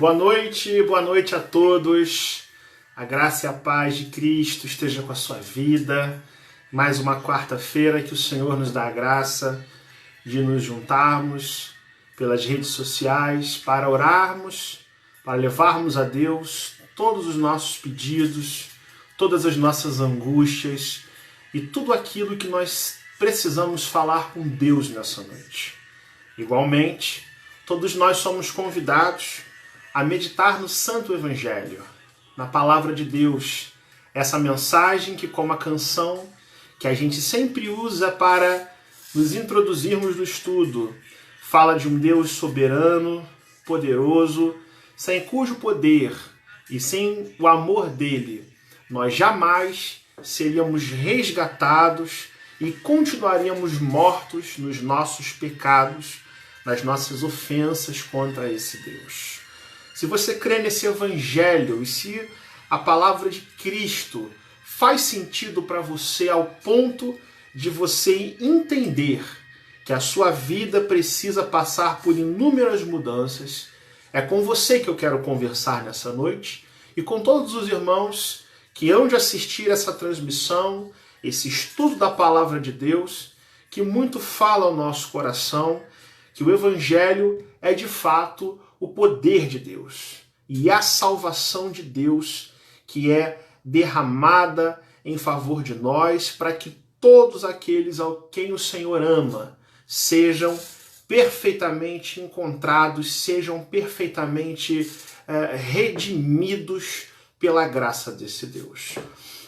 Boa noite a todos. A graça e a paz de Cristo esteja com a sua vida. Mais uma quarta-feira que o Senhor nos dá a graça de nos juntarmos pelas redes sociais para orarmos, para levarmos a Deus todos os nossos pedidos, todas as nossas angústias e tudo aquilo que nós precisamos falar com Deus nessa noite. Igualmente, todos nós somos convidados a meditar no Santo Evangelho, na Palavra de Deus, essa mensagem que, como a canção que a gente sempre usa para nos introduzirmos no estudo, fala de um Deus soberano, poderoso, sem cujo poder e sem o amor dele, nós jamais seríamos resgatados e continuaríamos mortos nos nossos pecados, nas nossas ofensas contra esse Deus. Se você crê nesse Evangelho e se a palavra de Cristo faz sentido para você ao ponto de você entender que a sua vida precisa passar por inúmeras mudanças, é com você que eu quero conversar nessa noite e com todos os irmãos que hão de assistir essa transmissão, esse estudo da palavra de Deus, que muito fala ao nosso coração, que o Evangelho é de fato o poder de Deus e a salvação de Deus que é derramada em favor de nós para que todos aqueles a quem o Senhor ama sejam perfeitamente encontrados, sejam perfeitamente redimidos pela graça desse Deus.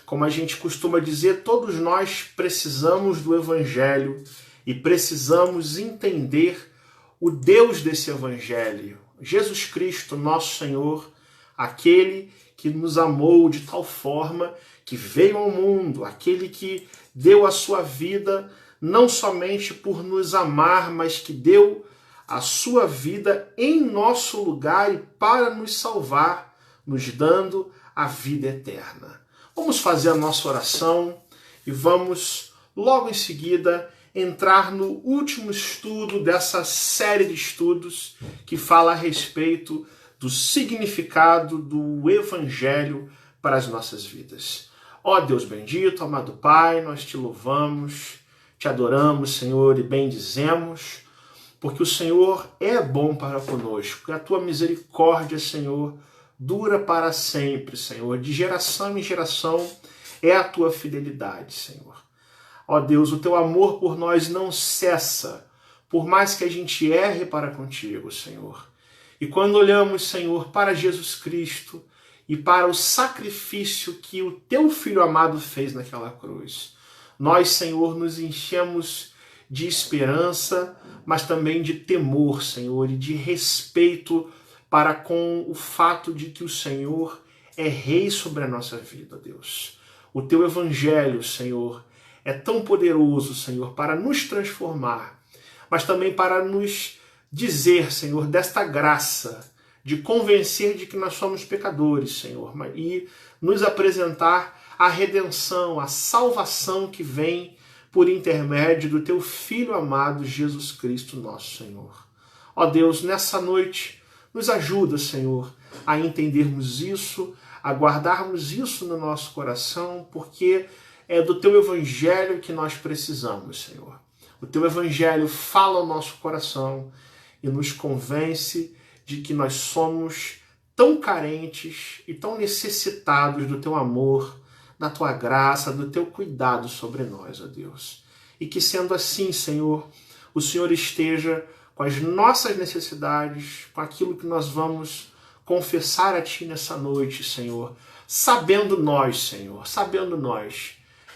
Como a gente costuma dizer, todos nós precisamos do Evangelho e precisamos entender o Deus desse Evangelho, Jesus Cristo, nosso Senhor, aquele que nos amou de tal forma que veio ao mundo, aquele que deu a sua vida não somente por nos amar, mas que deu a sua vida em nosso lugar e para nos salvar, nos dando a vida eterna. Vamos fazer a nossa oração e vamos logo em seguida entrar no último estudo dessa série de estudos que fala a respeito do significado do Evangelho para as nossas vidas. Ó Deus bendito, amado Pai, nós te louvamos, te adoramos, Senhor, e bendizemos, porque o Senhor é bom para conosco, e a tua misericórdia, Senhor, dura para sempre, Senhor, de geração em geração é a tua fidelidade, Senhor. Ó Deus, o teu amor por nós não cessa, por mais que a gente erre para contigo, Senhor. E quando olhamos, Senhor, para Jesus Cristo e para o sacrifício que o teu Filho amado fez naquela cruz, nós, Senhor, nos enchemos de esperança, mas também de temor, Senhor, e de respeito para com o fato de que o Senhor é Rei sobre a nossa vida, Deus. O teu Evangelho, Senhor, é tão poderoso, Senhor, para nos transformar, mas também para nos dizer, Senhor, desta graça, de convencer de que nós somos pecadores, Senhor, e nos apresentar a redenção, a salvação que vem por intermédio do teu Filho amado, Jesus Cristo, nosso Senhor. Ó Deus, nessa noite, nos ajuda, Senhor, a entendermos isso, a guardarmos isso no nosso coração, porque é do teu Evangelho que nós precisamos, Senhor. O teu Evangelho fala ao nosso coração e nos convence de que nós somos tão carentes e tão necessitados do teu amor, da tua graça, do teu cuidado sobre nós, ó Deus. E que sendo assim, Senhor, o Senhor esteja com as nossas necessidades, com aquilo que nós vamos confessar a Ti nessa noite, Senhor, sabendo nós,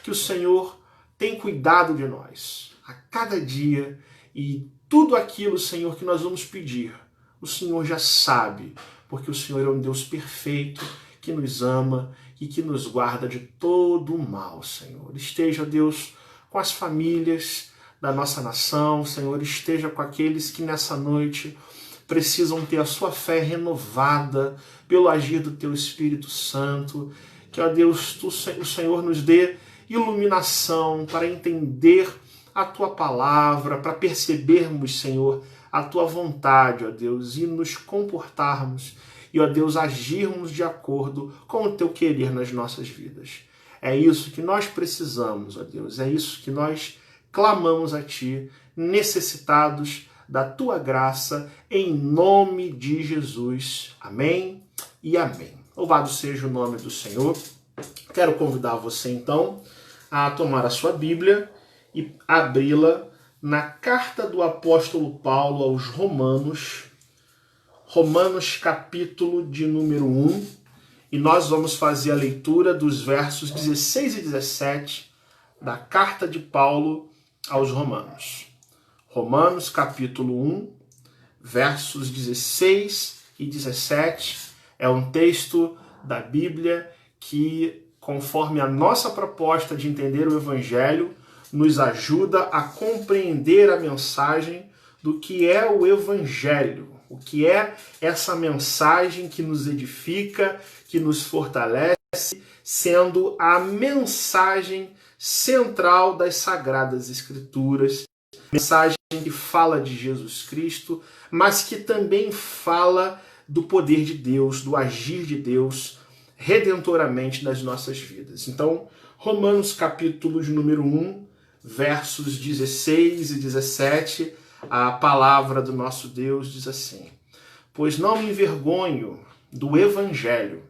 que o Senhor tem cuidado de nós a cada dia e tudo aquilo, Senhor, que nós vamos pedir, o Senhor já sabe, porque o Senhor é um Deus perfeito, que nos ama e que nos guarda de todo o mal, Senhor. Esteja, Deus, com as famílias da nossa nação, Senhor, esteja com aqueles que nessa noite precisam ter a sua fé renovada pelo agir do Teu Espírito Santo. Que, ó Deus, o Senhor nos dê iluminação para entender a Tua palavra, para percebermos, Senhor, a Tua vontade, ó Deus, e nos comportarmos e, ó Deus, agirmos de acordo com o teu querer nas nossas vidas. É isso que nós precisamos, ó Deus, é isso que nós clamamos a Ti, necessitados da Tua graça, em nome de Jesus. Amém e amém. Louvado seja o nome do Senhor. Quero convidar você, então, a tomar a sua Bíblia e abri-la na carta do apóstolo Paulo aos Romanos, Romanos capítulo de número 1, e nós vamos fazer a leitura dos versos 16 e 17 da carta de Paulo aos Romanos. Romanos capítulo 1, versos 16 e 17, é um texto da Bíblia que, conforme a nossa proposta de entender o Evangelho, nos ajuda a compreender a mensagem do que é o Evangelho, o que é essa mensagem que nos edifica, que nos fortalece, sendo a mensagem central das Sagradas Escrituras, mensagem que fala de Jesus Cristo, mas que também fala do poder de Deus, do agir de Deus redentoramente nas nossas vidas. Então, Romanos capítulo de número 1, versos 16 e 17, a palavra do nosso Deus diz assim: pois não me envergonho do Evangelho,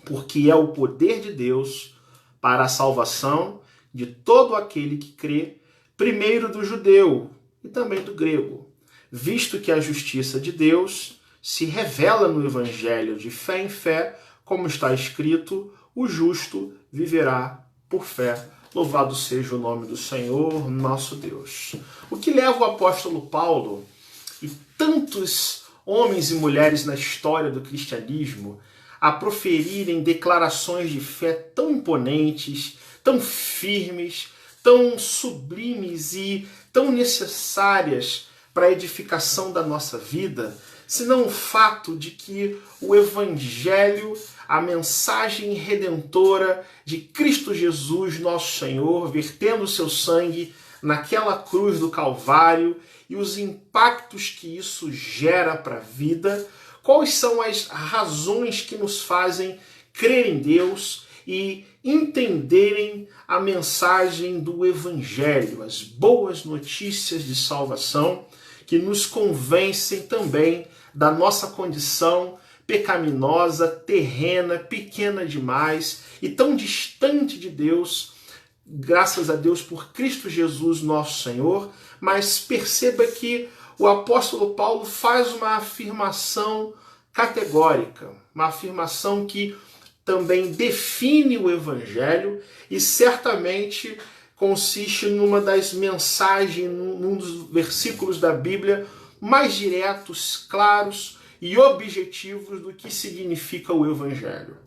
porque é o poder de Deus para a salvação de todo aquele que crê, primeiro do judeu e também do grego, visto que a justiça de Deus se revela no Evangelho de fé em fé, como está escrito, o justo viverá por fé. Louvado seja o nome do Senhor, nosso Deus. O que leva o apóstolo Paulo e tantos homens e mulheres na história do cristianismo a proferirem declarações de fé tão imponentes, tão firmes, tão sublimes e tão necessárias para a edificação da nossa vida, senão o fato de que o Evangelho, a mensagem redentora de Cristo Jesus, nosso Senhor, vertendo o seu sangue naquela cruz do Calvário e os impactos que isso gera para a vida, quais são as razões que nos fazem crer em Deus e entenderem a mensagem do Evangelho, as boas notícias de salvação que nos convencem também da nossa condição pecaminosa, terrena, pequena demais e tão distante de Deus, graças a Deus por Cristo Jesus, nosso Senhor. Mas perceba que o apóstolo Paulo faz uma afirmação categórica, uma afirmação que também define o Evangelho e certamente consiste numa das mensagens, num dos versículos da Bíblia mais diretos, claros e objetivos do que significa o Evangelho.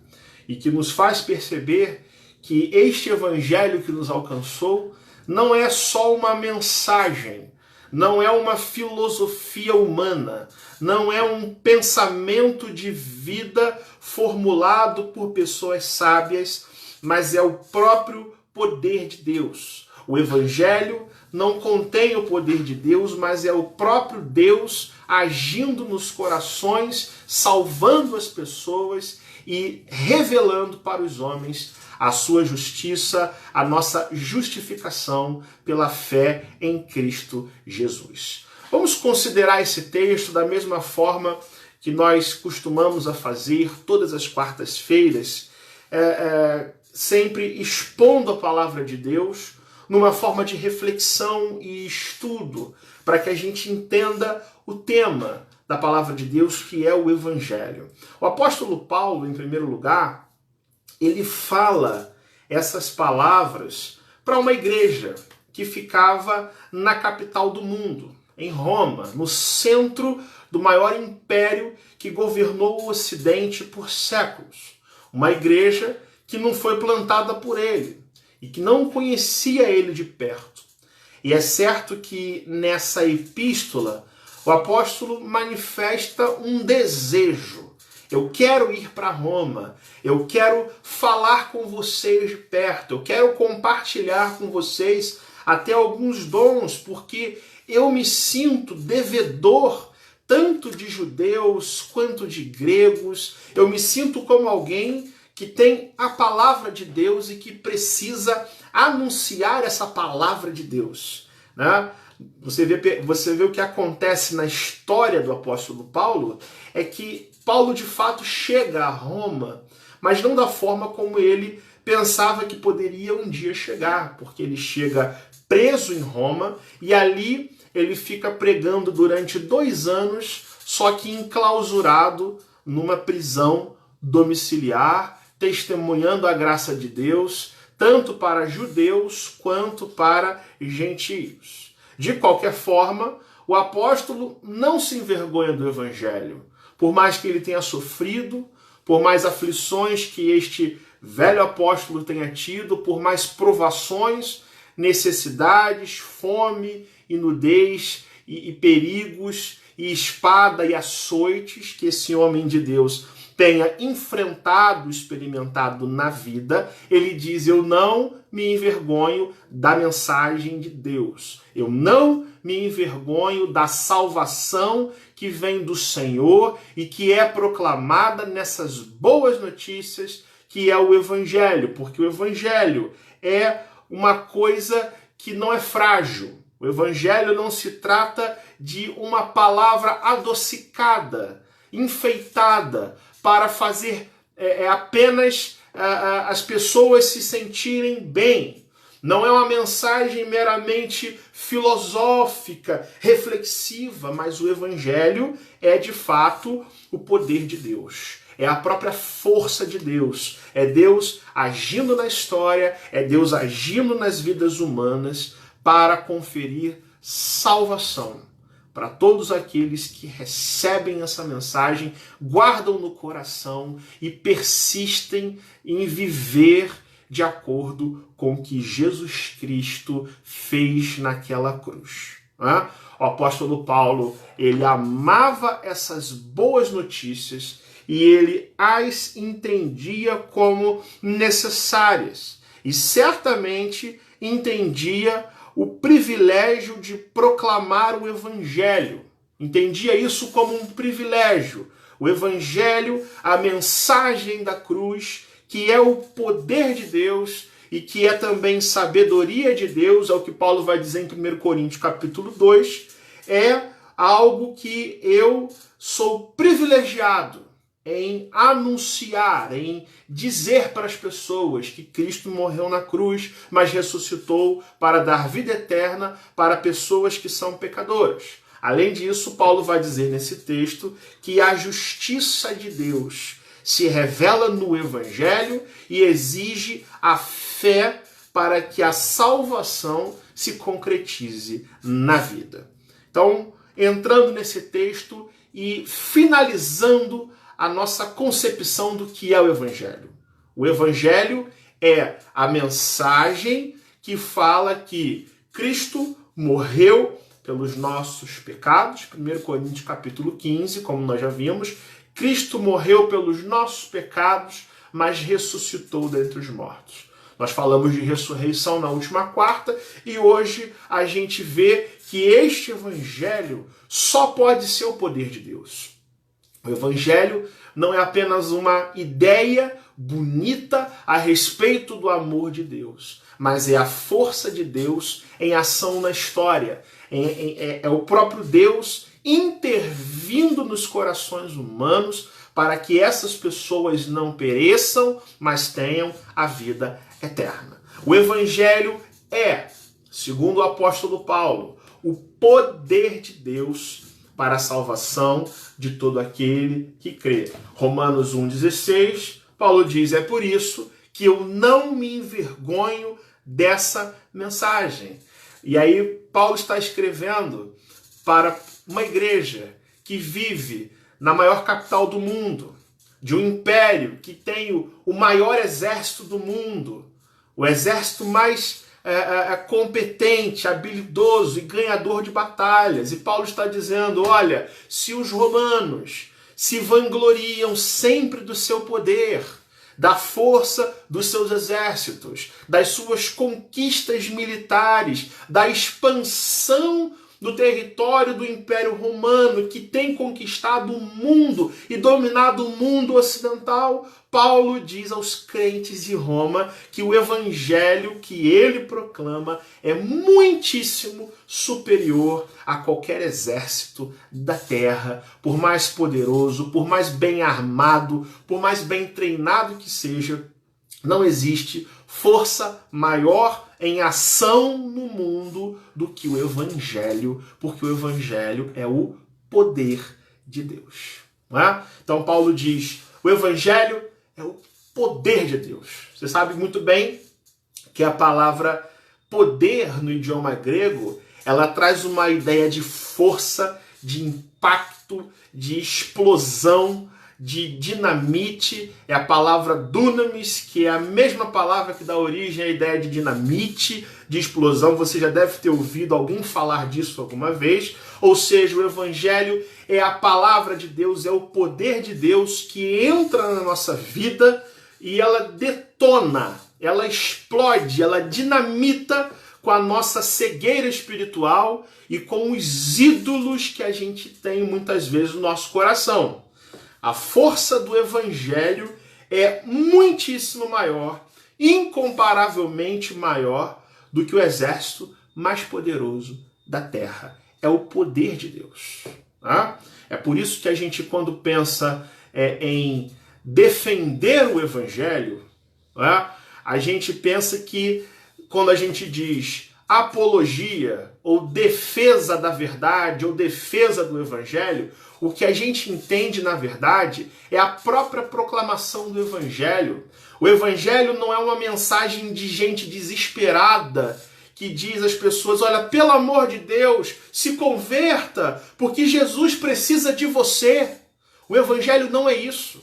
E que nos faz perceber que este Evangelho que nos alcançou não é só uma mensagem, não é uma filosofia humana, não é um pensamento de vida formulado por pessoas sábias, mas é o próprio poder de Deus. O Evangelho não contém o poder de Deus, mas é o próprio Deus agindo nos corações, salvando as pessoas e revelando para os homens a sua justiça, a nossa justificação pela fé em Cristo Jesus. Vamos considerar esse texto da mesma forma que nós costumamos a fazer todas as quartas-feiras, sempre expondo a palavra de Deus numa forma de reflexão e estudo, para que a gente entenda o tema da palavra de Deus, que é o Evangelho. O apóstolo Paulo, em primeiro lugar, ele fala essas palavras para uma igreja que ficava na capital do mundo, em Roma, no centro do maior império que governou o Ocidente por séculos. Uma igreja que não foi plantada por ele e que não conhecia ele de perto. E é certo que nessa epístola o apóstolo manifesta um desejo. Eu quero ir para Roma, eu quero falar com vocês de perto, eu quero compartilhar com vocês até alguns dons, porque eu me sinto devedor tanto de judeus quanto de gregos. Eu me sinto como alguém que tem a palavra de Deus e que precisa anunciar essa palavra de Deus, né? Você vê o que acontece na história do apóstolo Paulo, é que Paulo de fato chega a Roma, mas não da forma como ele pensava que poderia um dia chegar, porque ele chega preso em Roma e ali ele fica pregando durante 2 anos, só que enclausurado numa prisão domiciliar, testemunhando a graça de Deus, tanto para judeus quanto para gentios. De qualquer forma, o apóstolo não se envergonha do evangelho, por mais que ele tenha sofrido, por mais aflições que este velho apóstolo tenha tido, por mais provações, necessidades, fome e nudez e perigos e espada e açoites que esse homem de Deus tenha enfrentado, experimentado na vida, ele diz: eu não me envergonho da mensagem de Deus. Eu não me envergonho da salvação que vem do Senhor e que é proclamada nessas boas notícias que é o Evangelho, porque o Evangelho é uma coisa que não é frágil. O Evangelho não se trata de uma palavra adocicada, enfeitada, para fazer apenas as pessoas se sentirem bem. Não é uma mensagem meramente filosófica, reflexiva, mas o Evangelho é de fato o poder de Deus. É a própria força de Deus. É Deus agindo na história, é Deus agindo nas vidas humanas para conferir salvação para todos aqueles que recebem essa mensagem, guardam no coração e persistem em viver de acordo com o que Jesus Cristo fez naquela cruz. O apóstolo Paulo, ele amava essas boas notícias e ele as entendia como necessárias. E certamente entendia o privilégio de proclamar o Evangelho. Entendia isso como um privilégio. O Evangelho, a mensagem da cruz, que é o poder de Deus e que é também sabedoria de Deus, é o que Paulo vai dizer em 1 Coríntios capítulo 2, é algo que eu sou privilegiado em anunciar, em dizer para as pessoas que Cristo morreu na cruz, mas ressuscitou para dar vida eterna para pessoas que são pecadoras. Além disso, Paulo vai dizer nesse texto que a justiça de Deus se revela no Evangelho e exige a fé para que a salvação se concretize na vida. Então, entrando nesse texto e finalizando a nossa concepção do que é o Evangelho. O Evangelho é a mensagem que fala que Cristo morreu pelos nossos pecados, 1 Coríntios capítulo 15, como nós já vimos, Cristo morreu pelos nossos pecados, mas ressuscitou dentre os mortos. Nós falamos de ressurreição na última quarta e hoje a gente vê que este Evangelho só pode ser o poder de Deus. O Evangelho não é apenas uma ideia bonita a respeito do amor de Deus, mas é a força de Deus em ação na história. É o próprio Deus intervindo nos corações humanos para que essas pessoas não pereçam, mas tenham a vida eterna. O Evangelho é, segundo o apóstolo Paulo, o poder de Deus para a salvação de todo aquele que crê. Romanos 1,16, Paulo diz: é por isso que eu não me envergonho dessa mensagem. E aí Paulo está escrevendo para uma igreja que vive na maior capital do mundo, de um império que tem o maior exército do mundo, o exército mais competente, habilidoso e ganhador de batalhas. E Paulo está dizendo: olha, se os romanos se vangloriam sempre do seu poder, da força dos seus exércitos, das suas conquistas militares, da expansão do território do Império Romano, que tem conquistado o mundo e dominado o mundo ocidental, Paulo diz aos crentes de Roma que o evangelho que ele proclama é muitíssimo superior a qualquer exército da terra, por mais poderoso, por mais bem armado, por mais bem treinado que seja. Não existe força maior em ação no mundo do que o Evangelho, porque o Evangelho é o poder de Deus. Não é? Então Paulo diz, o Evangelho é o poder de Deus. Você sabe muito bem que a palavra poder no idioma grego, ela traz uma ideia de força, de impacto, de explosão, de dinamite. É a palavra dunamis, que é a mesma palavra que dá origem à ideia de dinamite, de explosão. Você já deve ter ouvido alguém falar disso alguma vez. Ou seja, o Evangelho é a palavra de Deus, é o poder de Deus que entra na nossa vida e ela detona, ela explode, ela dinamita com a nossa cegueira espiritual e com os ídolos que a gente tem muitas vezes no nosso coração. A força do Evangelho é muitíssimo maior, incomparavelmente maior do que o exército mais poderoso da terra. É o poder de Deus. Tá? É por isso que a gente, quando pensa em defender o Evangelho, tá? A gente pensa que quando a gente diz apologia ou defesa da verdade ou defesa do Evangelho, o que a gente entende, na verdade, é a própria proclamação do Evangelho. O Evangelho não é uma mensagem de gente desesperada que diz às pessoas, olha, pelo amor de Deus, se converta, porque Jesus precisa de você. O Evangelho não é isso.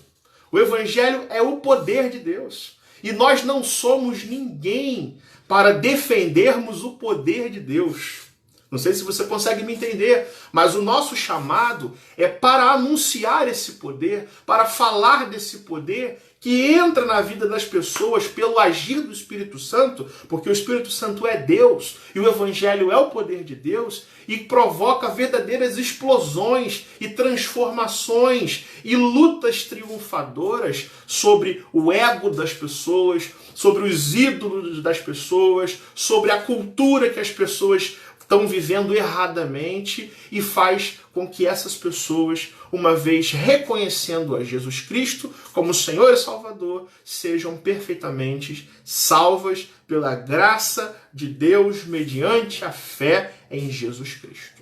O Evangelho é o poder de Deus. E nós não somos ninguém para defendermos o poder de Deus. Não sei se você consegue me entender, mas o nosso chamado é para anunciar esse poder, para falar desse poder que entra na vida das pessoas pelo agir do Espírito Santo, porque o Espírito Santo é Deus e o Evangelho é o poder de Deus e provoca verdadeiras explosões e transformações e lutas triunfadoras sobre o ego das pessoas, sobre os ídolos das pessoas, sobre a cultura que as pessoas estão vivendo erradamente e faz com que essas pessoas, uma vez reconhecendo a Jesus Cristo como Senhor e Salvador, sejam perfeitamente salvas pela graça de Deus mediante a fé em Jesus Cristo.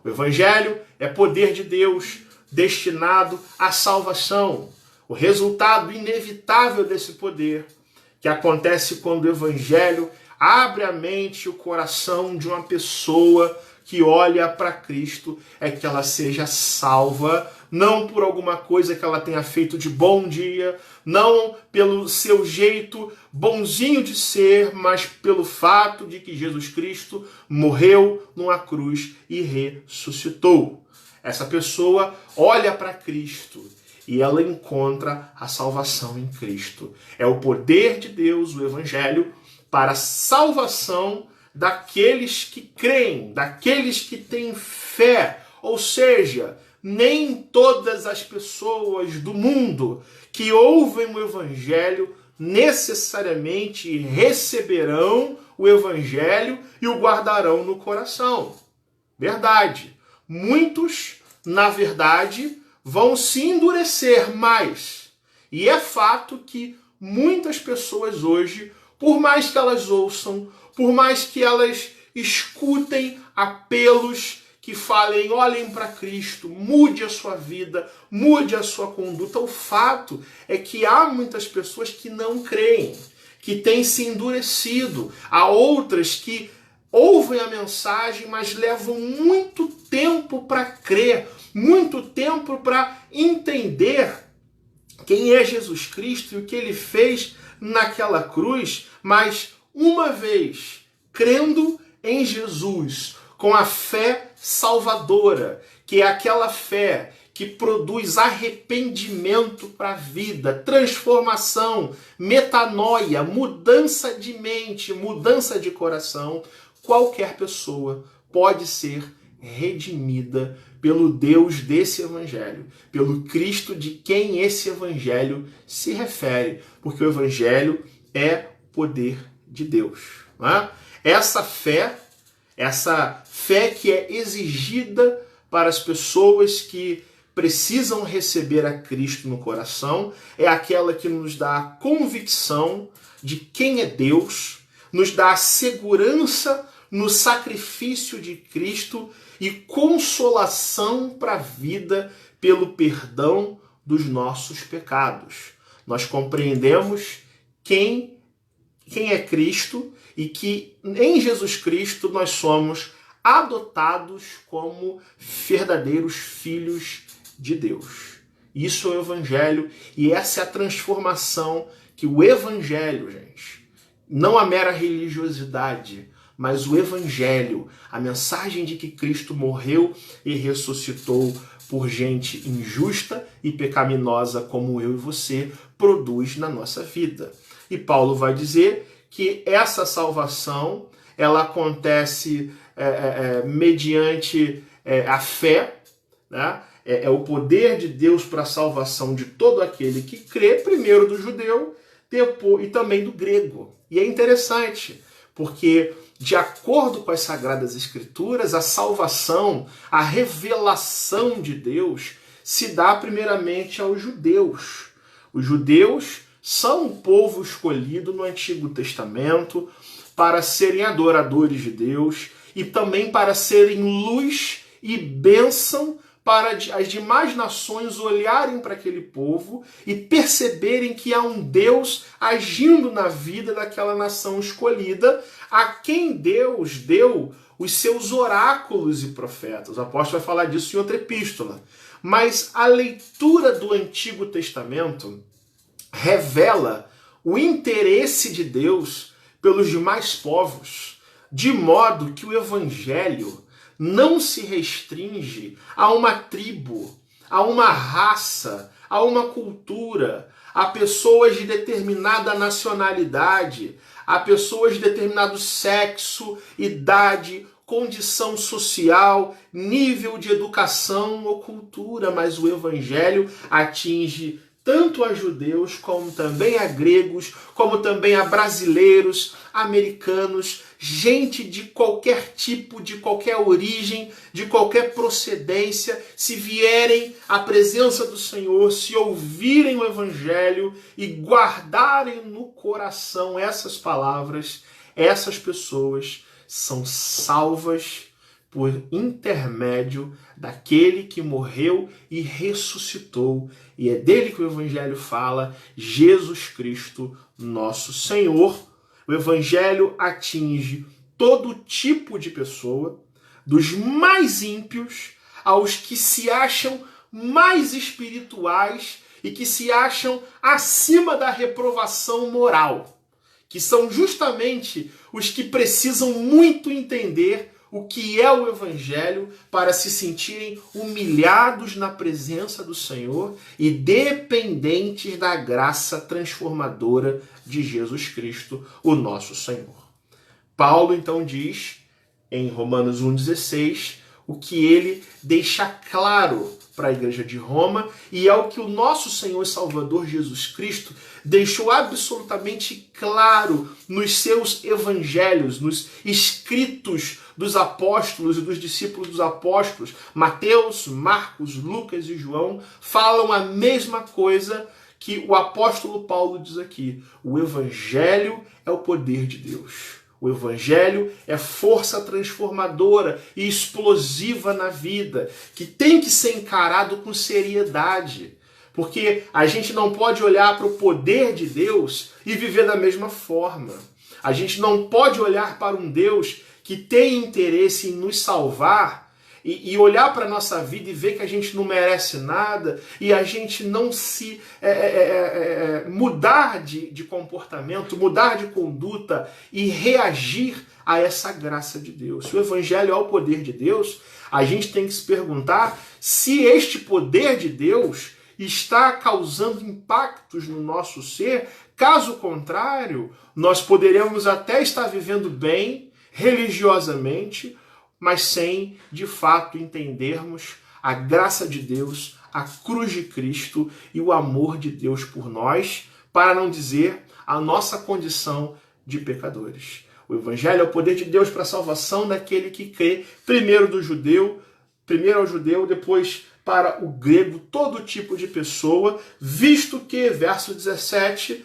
O Evangelho é poder de Deus destinado à salvação. O resultado inevitável desse poder, que acontece quando o Evangelho abre a mente e o coração de uma pessoa que olha para Cristo, é que ela seja salva, não por alguma coisa que ela tenha feito de bom dia, não pelo seu jeito bonzinho de ser, mas pelo fato de que Jesus Cristo morreu numa cruz e ressuscitou. Essa pessoa olha para Cristo e ela encontra a salvação em Cristo. É o poder de Deus, o Evangelho, para a salvação daqueles que creem, daqueles que têm fé. Ou seja, nem todas as pessoas do mundo que ouvem o Evangelho necessariamente receberão o Evangelho e o guardarão no coração. Verdade. Muitos, na verdade, vão se endurecer mais. E é fato que muitas pessoas hoje, por mais que elas ouçam, por mais que elas escutem apelos que falem, olhem para Cristo, mude a sua vida, mude a sua conduta, o fato é que há muitas pessoas que não creem, que têm se endurecido. Há outras que ouvem a mensagem, mas levam muito tempo para crer, muito tempo para entender quem é Jesus Cristo e o que ele fez naquela cruz, mas uma vez crendo em Jesus, com a fé salvadora, que é aquela fé que produz arrependimento para a vida, transformação, metanoia, mudança de mente, mudança de coração, qualquer pessoa pode ser redimida pelo Deus desse evangelho, pelo Cristo de quem esse evangelho se refere, porque o evangelho é poder de Deus. Não é? Essa fé que é exigida para as pessoas que precisam receber a Cristo no coração, é aquela que nos dá a convicção de quem é Deus, nos dá a segurança no sacrifício de Cristo e consolação para a vida pelo perdão dos nossos pecados. Nós compreendemos quem é Cristo e que em Jesus Cristo nós somos adotados como verdadeiros filhos de Deus. Isso é o Evangelho e essa é a transformação que o Evangelho, gente, não a mera religiosidade, mas o Evangelho, a mensagem de que Cristo morreu e ressuscitou por gente injusta e pecaminosa como eu e você, produz na nossa vida. E Paulo vai dizer que essa salvação ela acontece mediante a fé, né? É o poder de Deus para a salvação de todo aquele que crê, primeiro do judeu, depois, e também do grego. E é interessante, porque de acordo com as Sagradas Escrituras, a salvação, a revelação de Deus se dá primeiramente aos judeus. Os judeus são o povo escolhido no Antigo Testamento para serem adoradores de Deus e também para serem luz e bênção para as demais nações olharem para aquele povo e perceberem que há um Deus agindo na vida daquela nação escolhida, a quem Deus deu os seus oráculos e profetas. O apóstolo vai falar disso em outra epístola. Mas a leitura do Antigo Testamento revela o interesse de Deus pelos demais povos, de modo que o Evangelho não se restringe a uma tribo, a uma raça, a uma cultura, a pessoas de determinada nacionalidade, a pessoas de determinado sexo, idade, condição social, nível de educação ou cultura, mas o Evangelho atinge tanto a judeus, como também a gregos, como também a brasileiros, americanos, gente de qualquer tipo, de qualquer origem, de qualquer procedência, se vierem à presença do Senhor, se ouvirem o Evangelho e guardarem no coração essas palavras, essas pessoas são salvas por intermédio daquele que morreu e ressuscitou. E é dele que o Evangelho fala, Jesus Cristo, nosso Senhor. O Evangelho atinge todo tipo de pessoa, dos mais ímpios aos que se acham mais espirituais e que se acham acima da reprovação moral, que são justamente os que precisam muito entender o que é o Evangelho para se sentirem humilhados na presença do Senhor e dependentes da graça transformadora de Jesus Cristo, o nosso Senhor. Paulo então diz, em Romanos 1,16, o que ele deixa claro para a igreja de Roma e é o que o nosso Senhor e Salvador Jesus Cristo deixou absolutamente claro nos seus evangelhos, nos escritos dos apóstolos e dos discípulos dos apóstolos. Mateus, Marcos, Lucas e João falam a mesma coisa que o apóstolo Paulo diz aqui. O evangelho é o poder de Deus. O Evangelho é força transformadora e explosiva na vida, que tem que ser encarado com seriedade. Porque a gente não pode olhar para o poder de Deus e viver da mesma forma. A gente não pode olhar para um Deus que tem interesse em nos salvar e olhar para a nossa vida e ver que a gente não merece nada e a gente não se mudar de comportamento, mudar de conduta e reagir a essa graça de Deus. Se o Evangelho é o poder de Deus, a gente tem que se perguntar se este poder de Deus está causando impactos no nosso ser. Caso contrário, nós poderemos até estar vivendo bem religiosamente, mas sem, de fato, entendermos a graça de Deus, a cruz de Cristo e o amor de Deus por nós, para não dizer a nossa condição de pecadores. O Evangelho é o poder de Deus para a salvação daquele que crê, primeiro ao judeu, depois para o grego, todo tipo de pessoa, visto que, verso 17,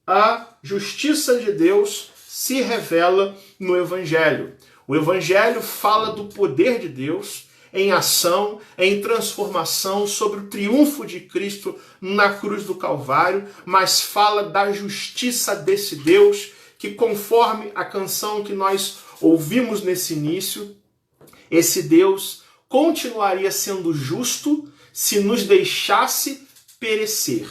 a justiça de Deus se revela no Evangelho. O Evangelho fala do poder de Deus em ação, em transformação, sobre o triunfo de Cristo na cruz do Calvário, mas fala da justiça desse Deus que, conforme a canção que nós ouvimos nesse início, esse Deus continuaria sendo justo se nos deixasse perecer.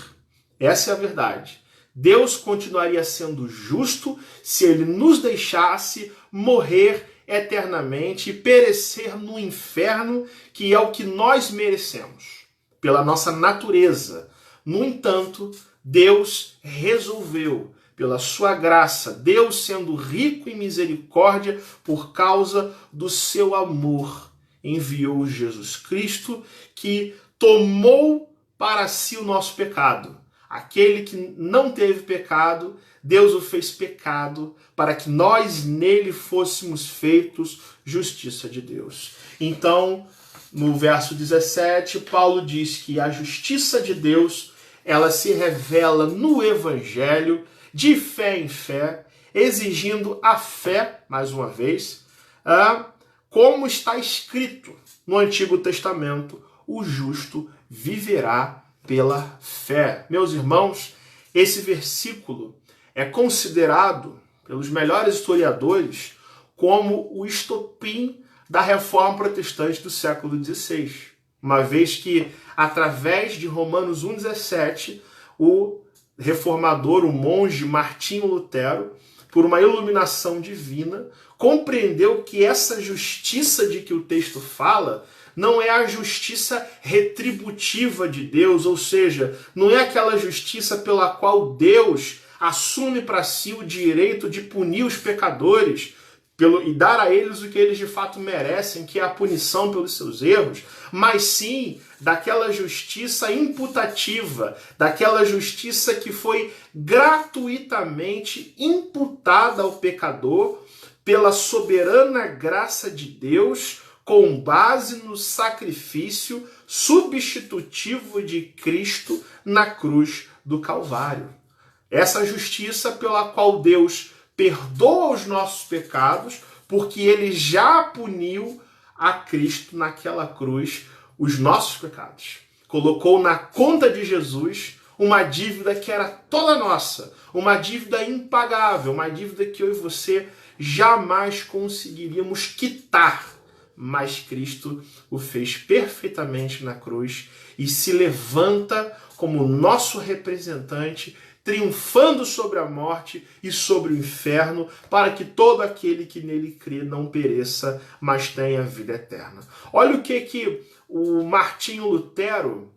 Essa é a verdade. Deus continuaria sendo justo se ele nos deixasse morrer eternamente e perecer no inferno, que é o que nós merecemos, pela nossa natureza. No entanto, Deus resolveu, pela sua graça, Deus sendo rico em misericórdia por causa do seu amor, enviou Jesus Cristo, que tomou para si o nosso pecado. Aquele que não teve pecado, Deus o fez pecado para que nós nele fôssemos feitos justiça de Deus. Então, no verso 17, Paulo diz que a justiça de Deus, ela se revela no Evangelho, de fé em fé, exigindo a fé, mais uma vez, como está escrito no Antigo Testamento, o justo viverá pela fé. Meus irmãos, esse versículo é considerado pelos melhores historiadores como o estopim da Reforma Protestante do século XVI, uma vez que, através de Romanos 1,17, o reformador, o monge Martinho Lutero, por uma iluminação divina, compreendeu que essa justiça de que o texto fala não é a justiça retributiva de Deus, ou seja, não é aquela justiça pela qual Deus assume para si o direito de punir os pecadores e dar a eles o que eles de fato merecem, que é a punição pelos seus erros, mas sim daquela justiça imputativa, daquela justiça que foi gratuitamente imputada ao pecador pela soberana graça de Deus, com base no sacrifício substitutivo de Cristo na cruz do Calvário. Essa justiça pela qual Deus perdoa os nossos pecados, porque ele já puniu a Cristo naquela cruz os nossos pecados. Colocou na conta de Jesus uma dívida que era toda nossa, uma dívida impagável, uma dívida que eu e você jamais conseguiríamos quitar. Mas Cristo o fez perfeitamente na cruz e se levanta como nosso representante, triunfando sobre a morte e sobre o inferno, para que todo aquele que nele crê não pereça, mas tenha vida eterna. Olha o que o Martinho Lutero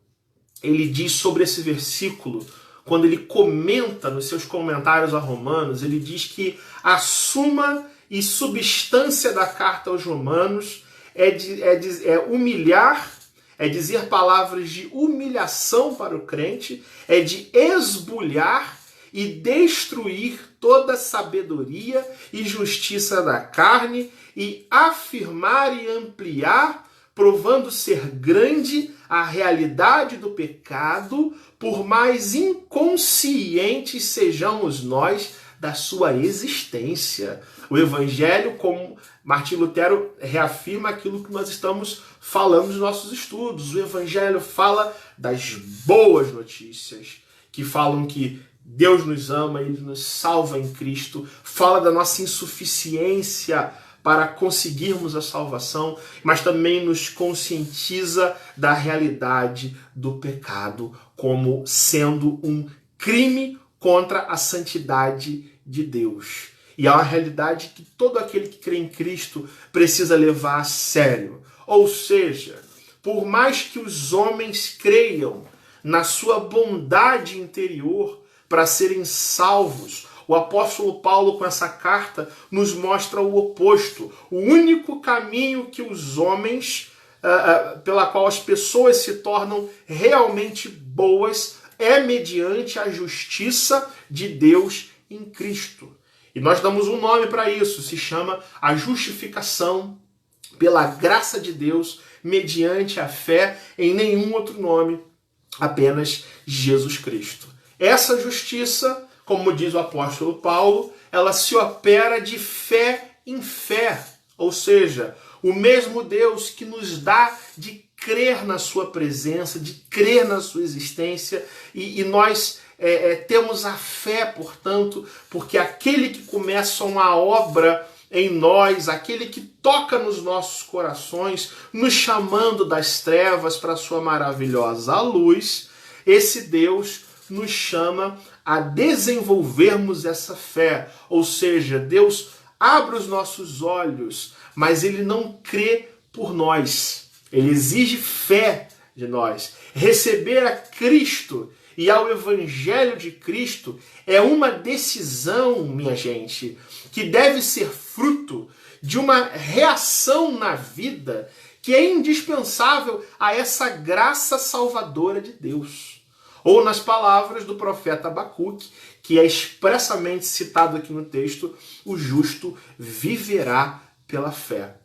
ele diz sobre esse versículo, quando ele comenta nos seus comentários a Romanos. Ele diz que a suma e substância da carta aos Romanos é humilhar, é dizer palavras de humilhação para o crente, é de esbulhar e destruir toda sabedoria e justiça da carne e afirmar e ampliar, provando ser grande a realidade do pecado, por mais inconscientes sejamos nós da sua existência. O Evangelho, como Martinho Lutero reafirma aquilo que nós estamos falando nos nossos estudos. O Evangelho fala das boas notícias, que falam que Deus nos ama, Ele nos salva em Cristo, fala da nossa insuficiência para conseguirmos a salvação, mas também nos conscientiza da realidade do pecado como sendo um crime contra a santidade de Deus. E é uma realidade que todo aquele que crê em Cristo precisa levar a sério. Ou seja, por mais que os homens creiam na sua bondade interior para serem salvos, O apóstolo Paulo, com essa carta, nos mostra o oposto. O único caminho que os homens, pela qual as pessoas se tornam realmente boas, é mediante a justiça de Deus em Cristo. E nós damos um nome para isso, se chama a justificação pela graça de Deus, mediante a fé em nenhum outro nome, apenas Jesus Cristo. Essa justiça, como diz o apóstolo Paulo, ela se opera de fé em fé. Ou seja, o mesmo Deus que nos dá de crer na sua presença, de crer na sua existência, e nós temos a fé, portanto, porque aquele que começa uma obra em nós, aquele que toca nos nossos corações, nos chamando das trevas para a sua maravilhosa luz, esse Deus nos chama a desenvolvermos essa fé. Ou seja, Deus abre os nossos olhos, mas Ele não crê por nós. Ele exige fé de nós. Receber a Cristo e ao Evangelho de Cristo é uma decisão, minha gente, que deve ser fruto de uma reação na vida que é indispensável a essa graça salvadora de Deus. Ou nas palavras do profeta Abacuque, que é expressamente citado aqui no texto, o justo viverá pela fé.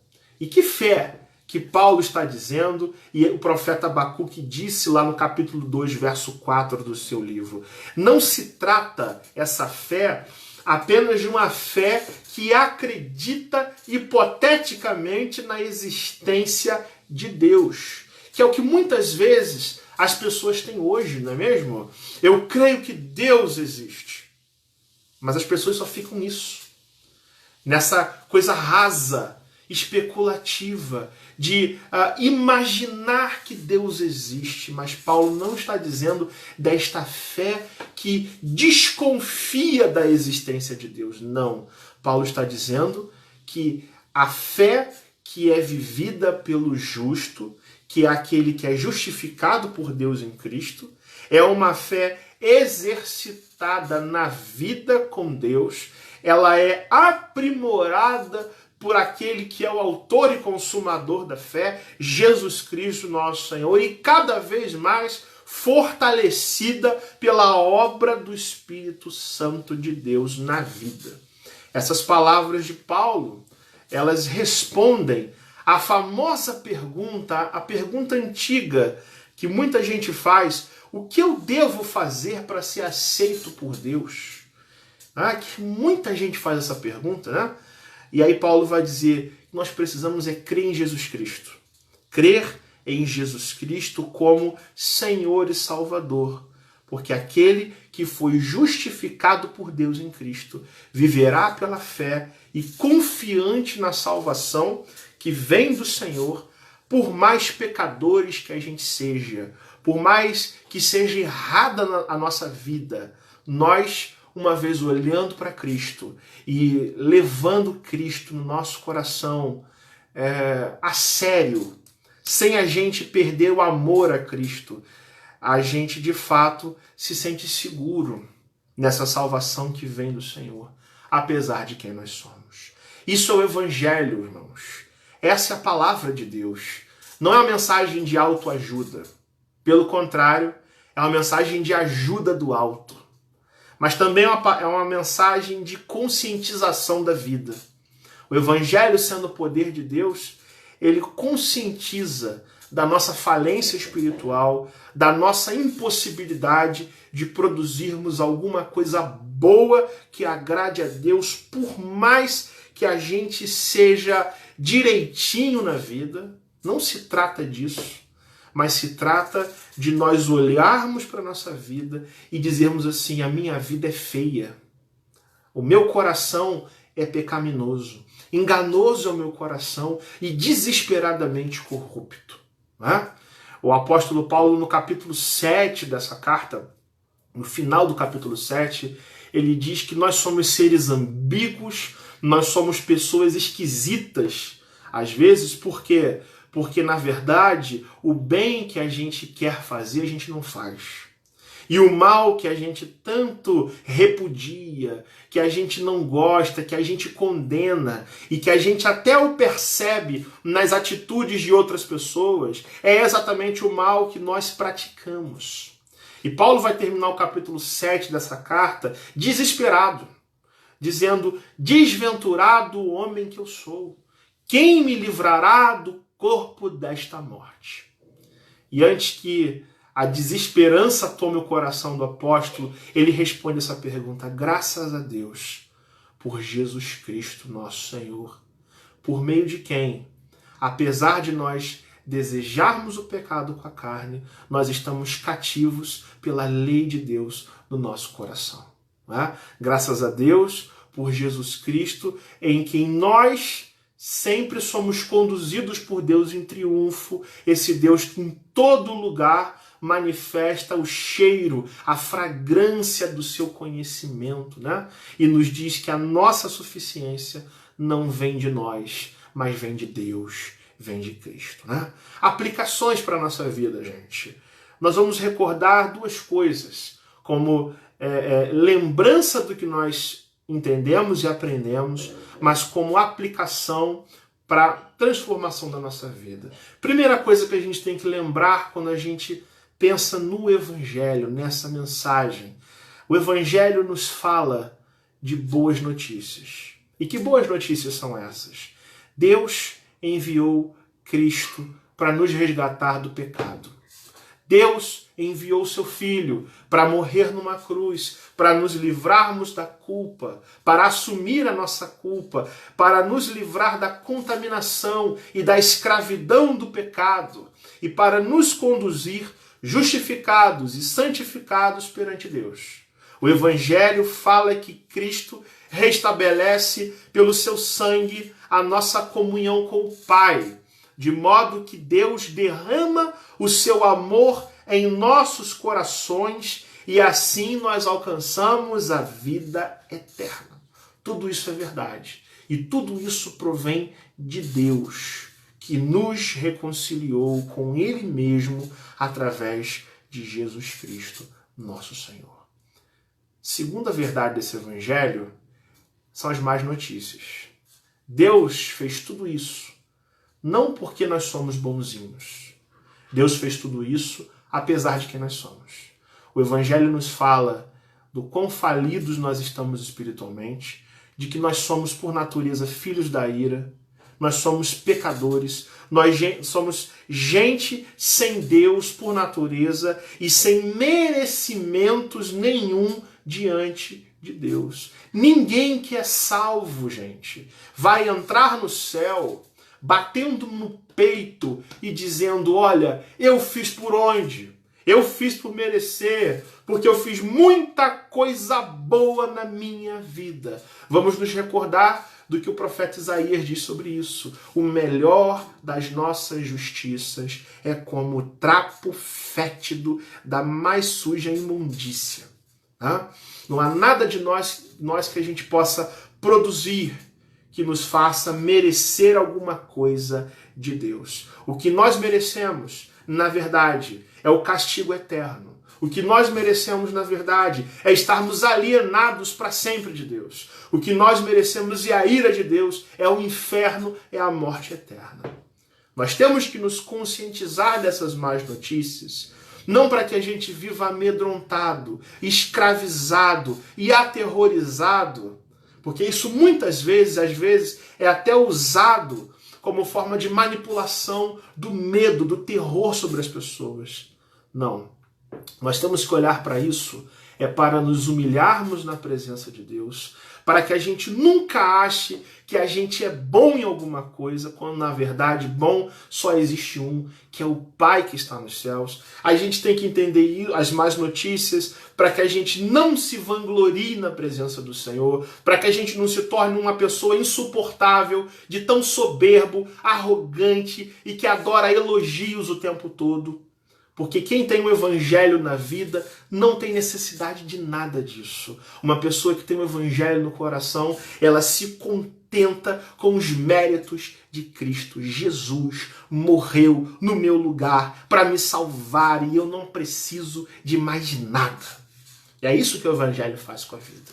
E que fé que Paulo está dizendo, e o profeta Abacuque disse lá no capítulo 2, verso 4 do seu livro. Não se trata essa fé apenas de uma fé que acredita hipoteticamente na existência de Deus, que é o que muitas vezes as pessoas têm hoje, não é mesmo? Eu creio que Deus existe, mas as pessoas só ficam nisso, nessa coisa rasa, especulativa, de imaginar que Deus existe. Mas Paulo não está dizendo desta fé que desconfia da existência de Deus. Não. Paulo está dizendo que a fé que é vivida pelo justo, que é aquele que é justificado por Deus em Cristo, é uma fé exercitada na vida com Deus, ela é aprimorada por aquele que é o autor e consumador da fé, Jesus Cristo, nosso Senhor, e cada vez mais fortalecida pela obra do Espírito Santo de Deus na vida. Essas palavras de Paulo, elas respondem à famosa pergunta, a pergunta antiga que muita gente faz: o que eu devo fazer para ser aceito por Deus? Que muita gente faz essa pergunta, né? E aí Paulo vai dizer que nós precisamos crer em Jesus Cristo. Crer em Jesus Cristo como Senhor e Salvador. Porque aquele que foi justificado por Deus em Cristo viverá pela fé e confiante na salvação que vem do Senhor, por mais pecadores que a gente seja, por mais que seja errada a nossa vida, nós, uma vez olhando para Cristo e levando Cristo no nosso coração a sério, sem a gente perder o amor a Cristo, a gente de fato se sente seguro nessa salvação que vem do Senhor, apesar de quem nós somos. Isso é o Evangelho, irmãos. Essa é a palavra de Deus. Não é uma mensagem de autoajuda. Pelo contrário, é uma mensagem de ajuda do alto. Mas também é uma mensagem de conscientização da vida. O Evangelho, sendo o poder de Deus, ele conscientiza da nossa falência espiritual, da nossa impossibilidade de produzirmos alguma coisa boa que agrade a Deus, por mais que a gente seja direitinho na vida. Não se trata disso, mas se trata de nós olharmos para a nossa vida e dizermos assim: a minha vida é feia, o meu coração é pecaminoso, enganoso é o meu coração e desesperadamente corrupto. Né? O apóstolo Paulo, no capítulo 7 dessa carta, no final do capítulo 7, ele diz que nós somos seres ambíguos, nós somos pessoas esquisitas, às vezes. Por quê? Porque, na verdade, o bem que a gente quer fazer, a gente não faz. E o mal que a gente tanto repudia, que a gente não gosta, que a gente condena e que a gente até o percebe nas atitudes de outras pessoas, é exatamente o mal que nós praticamos. E Paulo vai terminar o capítulo 7 dessa carta desesperado, dizendo: desventurado o homem que eu sou, quem me livrará do corpo desta morte? E antes que a desesperança tome o coração do apóstolo, ele responde essa pergunta: graças a Deus por Jesus Cristo, nosso Senhor, por meio de quem, apesar de nós desejarmos o pecado com a carne, nós estamos cativos pela lei de Deus no nosso coração. Né? Graças a Deus por Jesus Cristo, em quem nós sempre somos conduzidos por Deus em triunfo, esse Deus que em todo lugar manifesta o cheiro, a fragrância do seu conhecimento, né? E nos diz que a nossa suficiência não vem de nós, mas vem de Deus, vem de Cristo, né? Aplicações para a nossa vida, gente. Nós vamos recordar duas coisas, como lembrança do que nós entendemos e aprendemos, mas como aplicação para a transformação da nossa vida. Primeira coisa que a gente tem que lembrar quando a gente pensa no Evangelho, nessa mensagem. O Evangelho nos fala de boas notícias. E que boas notícias são essas? Deus enviou Cristo para nos resgatar do pecado. Deus enviou seu Filho para morrer numa cruz, para nos livrarmos da culpa, para assumir a nossa culpa, para nos livrar da contaminação e da escravidão do pecado e para nos conduzir justificados e santificados perante Deus. O Evangelho fala que Cristo restabelece pelo seu sangue a nossa comunhão com o Pai, de modo que Deus derrama o seu amor em nossos corações e assim nós alcançamos a vida eterna. Tudo isso é verdade. E tudo isso provém de Deus, que nos reconciliou com Ele mesmo através de Jesus Cristo, nosso Senhor. Segunda verdade desse Evangelho são as más notícias. Deus fez tudo isso não porque nós somos bonzinhos. Deus fez tudo isso apesar de quem nós somos. O Evangelho nos fala do quão falidos nós estamos espiritualmente, de que nós somos por natureza filhos da ira, nós somos pecadores, nós somos gente sem Deus por natureza e sem merecimentos nenhum diante de Deus. Ninguém que é salvo, gente, vai entrar no céu batendo no peito e dizendo: olha, eu fiz por onde? Eu fiz por merecer, porque eu fiz muita coisa boa na minha vida. Vamos nos recordar do que o profeta Isaías diz sobre isso. O melhor das nossas justiças é como o trapo fétido da mais suja imundícia. Tá? Não há nada de nós que a gente possa produzir que nos faça merecer alguma coisa de Deus. O que nós merecemos, na verdade, é o castigo eterno. O que nós merecemos, na verdade, é estarmos alienados para sempre de Deus. O que nós merecemos e a ira de Deus é o inferno, é a morte eterna. Nós temos que nos conscientizar dessas más notícias, não para que a gente viva amedrontado, escravizado e aterrorizado, porque isso muitas vezes, às vezes, é até usado como forma de manipulação do medo, do terror sobre as pessoas. Não. Nós temos que olhar para isso para nos humilharmos na presença de Deus, para que a gente nunca ache que a gente é bom em alguma coisa, quando na verdade bom só existe um, que é o Pai que está nos céus. A gente tem que entender as más notícias para que a gente não se vanglorie na presença do Senhor, para que a gente não se torne uma pessoa insuportável, de tão soberbo, arrogante e que adora elogios o tempo todo. Porque quem tem o evangelho na vida não tem necessidade de nada disso. Uma pessoa que tem o evangelho no coração, ela se contenta com os méritos de Cristo. Jesus morreu no meu lugar para me salvar e eu não preciso de mais nada. E é isso que o evangelho faz com a vida.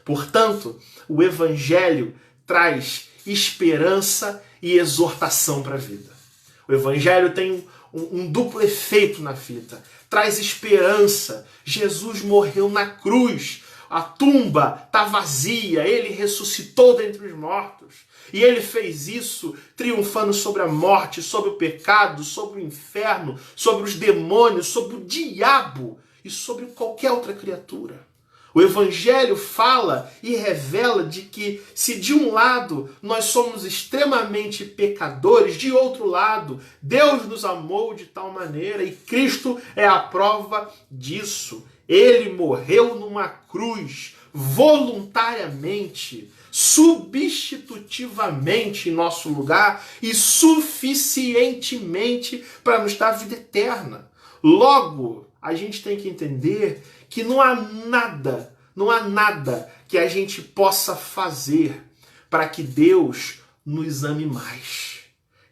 Portanto, o evangelho traz esperança e exortação para a vida. O evangelho tem um duplo efeito na vida. Traz esperança. Jesus morreu na cruz. A tumba está vazia. Ele ressuscitou dentre os mortos. E ele fez isso triunfando sobre a morte, sobre o pecado, sobre o inferno, sobre os demônios, sobre o diabo e sobre qualquer outra criatura. O evangelho fala e revela de que se de um lado nós somos extremamente pecadores, de outro lado Deus nos amou de tal maneira e Cristo é a prova disso. Ele morreu numa cruz voluntariamente, substitutivamente em nosso lugar e suficientemente para nos dar vida eterna. Logo, a gente tem que entender que não há nada que a gente possa fazer para que Deus nos ame mais.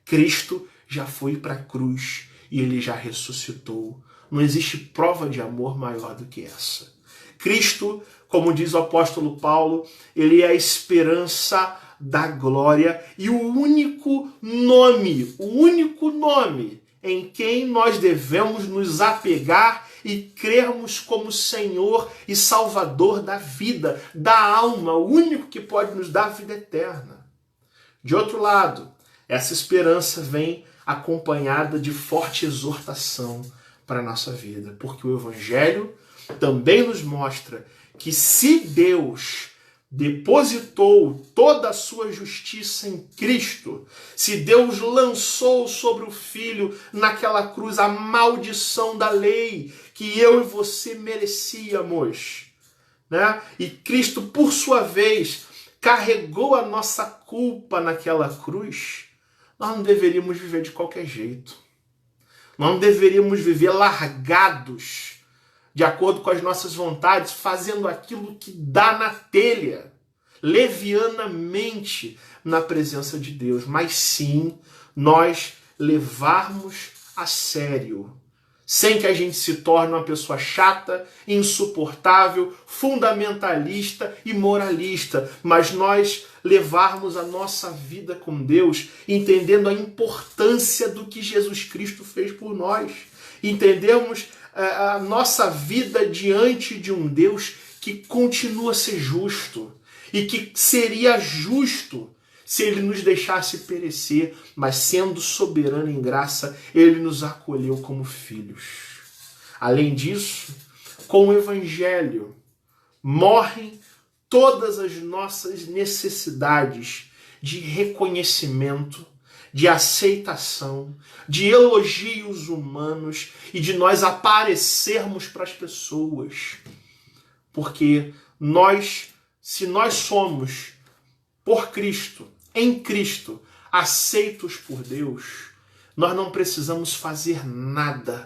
Cristo já foi para a cruz e ele já ressuscitou. Não existe prova de amor maior do que essa. Cristo, como diz o apóstolo Paulo, ele é a esperança da glória e o único nome em quem nós devemos nos apegar e crermos como Senhor e Salvador da vida, da alma, o único que pode nos dar vida eterna. De outro lado, essa esperança vem acompanhada de forte exortação para a nossa vida, porque o Evangelho também nos mostra que se Deus depositou toda a sua justiça em Cristo, se Deus lançou sobre o Filho naquela cruz a maldição da lei que eu e você merecíamos, né? E Cristo, por sua vez, carregou a nossa culpa naquela cruz, nós não deveríamos viver de qualquer jeito. Nós não deveríamos viver largados de acordo com as nossas vontades, fazendo aquilo que dá na telha, levianamente na presença de Deus, mas sim nós levarmos a sério, sem que a gente se torne uma pessoa chata, insuportável, fundamentalista e moralista, mas nós levarmos a nossa vida com Deus, entendendo a importância do que Jesus Cristo fez por nós, entendemos a nossa vida diante de um Deus que continua a ser justo e que seria justo se ele nos deixasse perecer, mas sendo soberano em graça, ele nos acolheu como filhos. Além disso, com o Evangelho, morrem todas as nossas necessidades de reconhecimento, de aceitação, de elogios humanos e de nós aparecermos para as pessoas. Porque se nós somos, por Cristo, em Cristo, aceitos por Deus, nós não precisamos fazer nada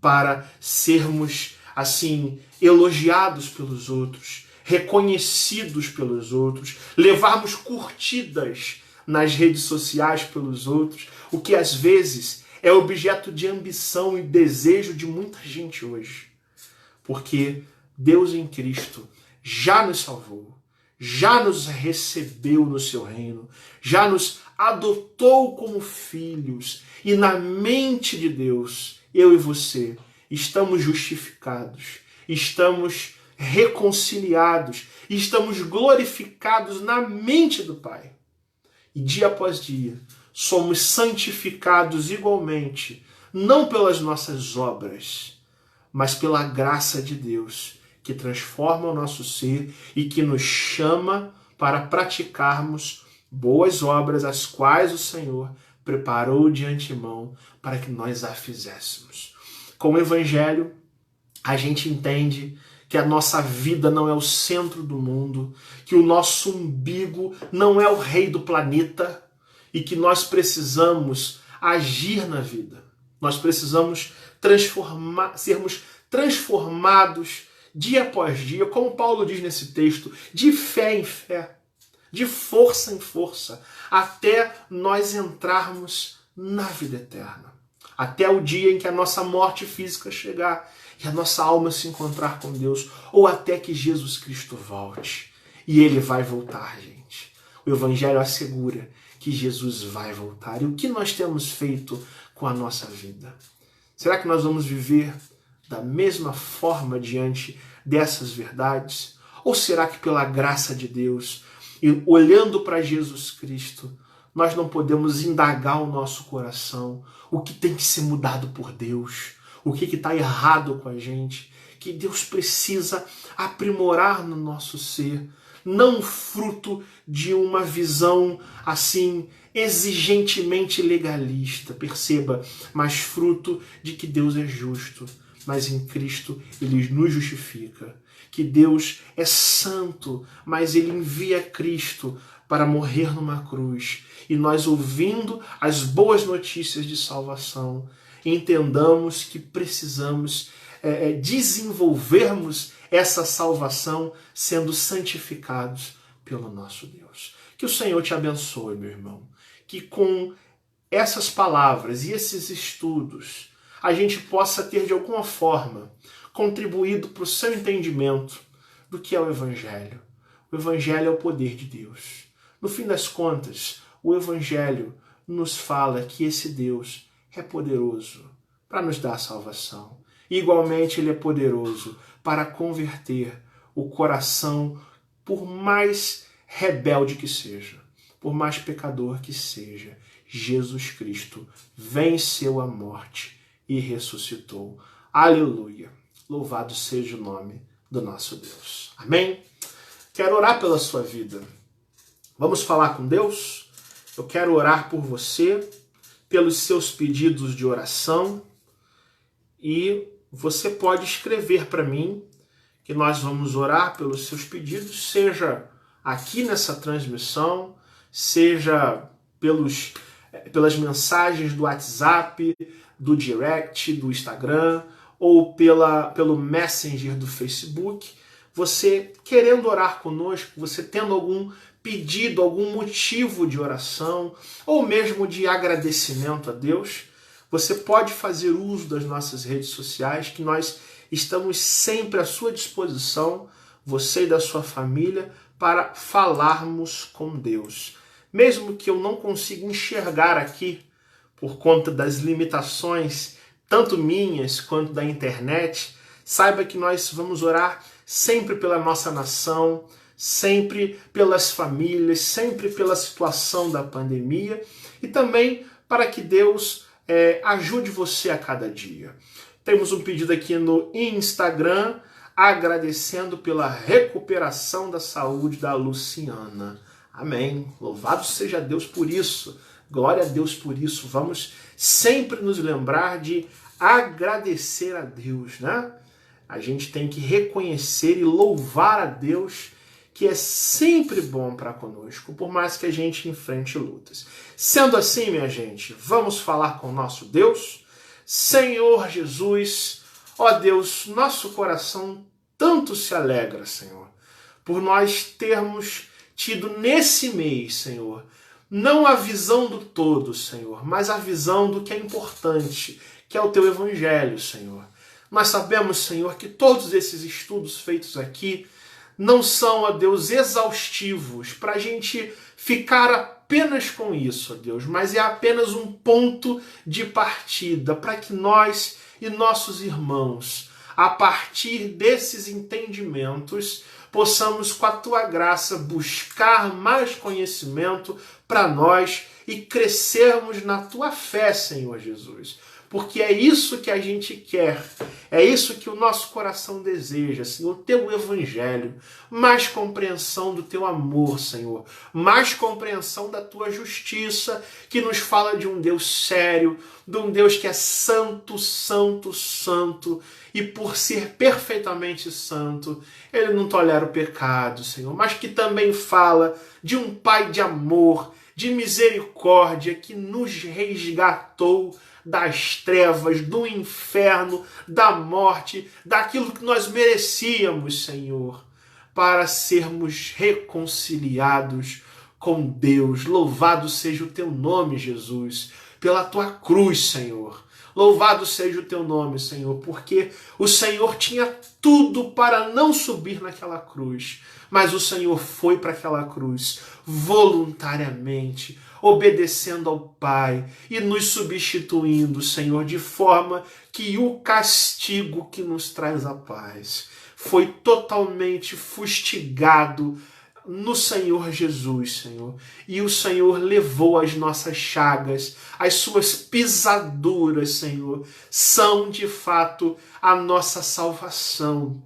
para sermos, assim, elogiados pelos outros, reconhecidos pelos outros, levarmos curtidas nas redes sociais pelos outros, o que às vezes é objeto de ambição e desejo de muita gente hoje. Porque Deus em Cristo já nos salvou, já nos recebeu no seu reino, já nos adotou como filhos, e na mente de Deus, eu e você, estamos justificados, estamos reconciliados, estamos glorificados na mente do Pai. E dia após dia, somos santificados igualmente, não pelas nossas obras, mas pela graça de Deus, que transforma o nosso ser e que nos chama para praticarmos boas obras, as quais o Senhor preparou de antemão para que nós a fizéssemos. Com o Evangelho, a gente entende que a nossa vida não é o centro do mundo, que o nosso umbigo não é o rei do planeta e que nós precisamos agir na vida. Nós precisamos sermos transformados dia após dia, como Paulo diz nesse texto, de fé em fé, de força em força, até nós entrarmos na vida eterna. Até o dia em que a nossa morte física chegar e a nossa alma se encontrar com Deus, ou até que Jesus Cristo volte. E Ele vai voltar, gente. O Evangelho assegura que Jesus vai voltar. E o que nós temos feito com a nossa vida? Será que nós vamos viver da mesma forma diante dessas verdades? Ou será que pela graça de Deus, e olhando para Jesus Cristo, nós não podemos indagar o nosso coração, o que tem que ser mudado por Deus, o que está errado com a gente, que Deus precisa aprimorar no nosso ser, não fruto de uma visão assim exigentemente legalista, perceba, mas fruto de que Deus é justo, mas em Cristo Ele nos justifica, que Deus é santo, mas Ele envia Cristo para morrer numa cruz, e nós, ouvindo as boas notícias de salvação, entendamos que precisamos desenvolvermos essa salvação sendo santificados pelo nosso Deus. Que o Senhor te abençoe, meu irmão. Que com essas palavras e esses estudos a gente possa ter de alguma forma contribuído para o seu entendimento do que é o Evangelho. O Evangelho é o poder de Deus. No fim das contas, o Evangelho nos fala que esse Deus é poderoso para nos dar salvação. E, igualmente, Ele é poderoso para converter o coração, por mais rebelde que seja, por mais pecador que seja. Jesus Cristo venceu a morte e ressuscitou. Aleluia! Louvado seja o nome do nosso Deus. Amém? Quero orar pela sua vida. Vamos falar com Deus? Eu quero orar por você, pelos seus pedidos de oração, e você pode escrever para mim que nós vamos orar pelos seus pedidos, seja aqui nessa transmissão, seja pelas mensagens do WhatsApp, do direct, do Instagram, ou pelo Messenger do Facebook. Você querendo orar conosco, você tendo algum pedido, algum motivo de oração, ou mesmo de agradecimento a Deus, você pode fazer uso das nossas redes sociais, que nós estamos sempre à sua disposição, você e da sua família, para falarmos com Deus. Mesmo que eu não consiga enxergar aqui, por conta das limitações, tanto minhas quanto da internet, saiba que nós vamos orar sempre pela nossa nação, sempre pelas famílias, sempre pela situação da pandemia, e também para que Deus ajude você a cada dia. Temos um pedido aqui no Instagram, agradecendo pela recuperação da saúde da Luciana. Amém. Louvado seja Deus por isso. Glória a Deus por isso. Vamos sempre nos lembrar de agradecer a Deus, né? A gente tem que reconhecer e louvar a Deus, que é sempre bom para conosco, por mais que a gente enfrente lutas. Sendo assim, minha gente, vamos falar com o nosso Deus? Senhor Jesus, ó Deus, nosso coração tanto se alegra, Senhor, por nós termos tido nesse mês, Senhor, não a visão do todo, Senhor, mas a visão do que é importante, que é o Teu Evangelho, Senhor. Nós sabemos, Senhor, que todos esses estudos feitos aqui não são, ó Deus, exaustivos para a gente ficar apenas com isso, ó Deus, mas é apenas um ponto de partida para que nós e nossos irmãos, a partir desses entendimentos, possamos, com a Tua graça, buscar mais conhecimento para nós e crescermos na Tua fé, Senhor Jesus. Porque é isso que a gente quer, é isso que o nosso coração deseja, Senhor, o Teu Evangelho, mais compreensão do Teu amor, Senhor, mais compreensão da Tua justiça, que nos fala de um Deus sério, de um Deus que é santo, santo, santo, e por ser perfeitamente santo, Ele não tolera o pecado, Senhor, mas que também fala de um Pai de amor, de misericórdia que nos resgatou das trevas, do inferno, da morte, daquilo que nós merecíamos, Senhor, para sermos reconciliados com Deus. Louvado seja o teu nome, Jesus, pela tua cruz, Senhor. Louvado seja o teu nome, Senhor, porque o Senhor tinha tudo para não subir naquela cruz, mas o Senhor foi para aquela cruz voluntariamente, obedecendo ao Pai e nos substituindo, Senhor, de forma que o castigo que nos traz a paz foi totalmente fustigado no Senhor Jesus, Senhor. E o Senhor levou as nossas chagas, as suas pisaduras, Senhor, são de fato a nossa salvação.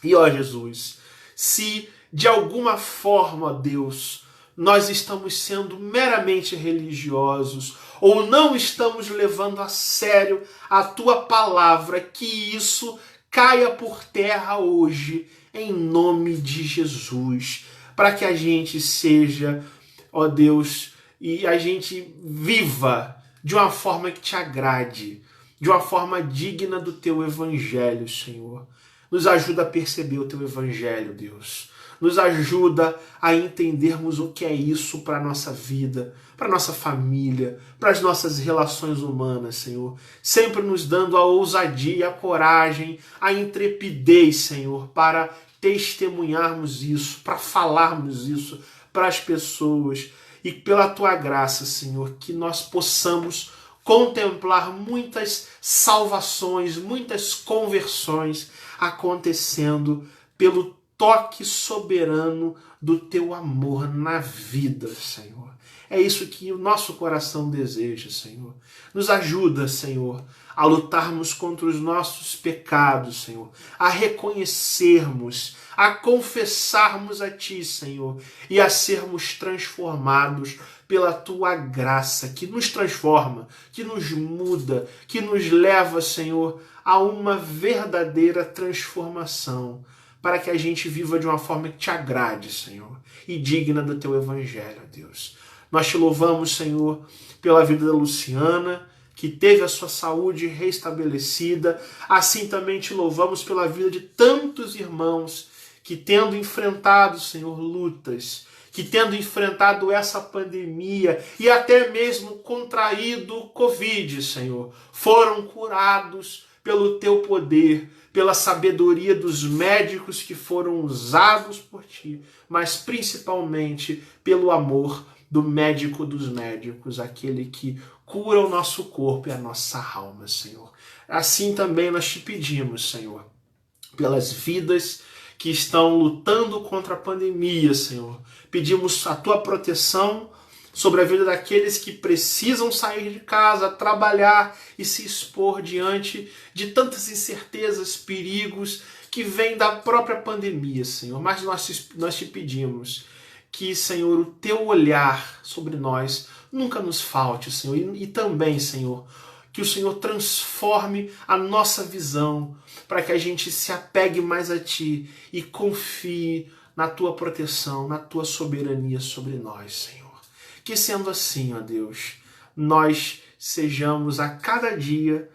E ó Jesus, se de alguma forma, Deus, nós estamos sendo meramente religiosos ou não estamos levando a sério a tua palavra, que isso caia por terra hoje, em nome de Jesus, para que a gente seja, ó Deus, e a gente viva de uma forma que te agrade, de uma forma digna do teu evangelho, Senhor. Nos ajuda a perceber o teu evangelho, Deus. Nos ajuda a entendermos o que é isso para a nossa vida, para a nossa família, para as nossas relações humanas, Senhor. Sempre nos dando a ousadia, a coragem, a intrepidez, Senhor, para testemunharmos isso, para falarmos isso para as pessoas. E pela tua graça, Senhor, que nós possamos contemplar muitas salvações, muitas conversões acontecendo pelo toque soberano do teu amor na vida, Senhor. É isso que o nosso coração deseja, Senhor. Nos ajuda, Senhor, a lutarmos contra os nossos pecados, Senhor, a reconhecermos, a confessarmos a Ti, Senhor, e a sermos transformados pela Tua graça, que nos transforma, que nos muda, que nos leva, Senhor, a uma verdadeira transformação, para que a gente viva de uma forma que Te agrade, Senhor, e digna do Teu Evangelho, Deus. Nós Te louvamos, Senhor, pela vida da Luciana, que teve a sua saúde restabelecida. Assim também Te louvamos pela vida de tantos irmãos que, tendo enfrentado, Senhor, lutas, que tendo enfrentado essa pandemia e até mesmo contraído o Covid, Senhor, foram curados pelo Teu poder, pela sabedoria dos médicos que foram usados por Ti, mas principalmente pelo amor do médico dos médicos, aquele que cura o nosso corpo e a nossa alma, Senhor. Assim também nós Te pedimos, Senhor, pelas vidas que estão lutando contra a pandemia, Senhor. Pedimos a Tua proteção sobre a vida daqueles que precisam sair de casa, trabalhar e se expor diante de tantas incertezas, perigos que vêm da própria pandemia, Senhor. Mas nós Te pedimos que, Senhor, o Teu olhar sobre nós nunca nos falte, Senhor. E também, Senhor, que o Senhor transforme a nossa visão para que a gente se apegue mais a Ti e confie na Tua proteção, na Tua soberania sobre nós, Senhor. Que sendo assim, ó Deus, nós sejamos a cada dia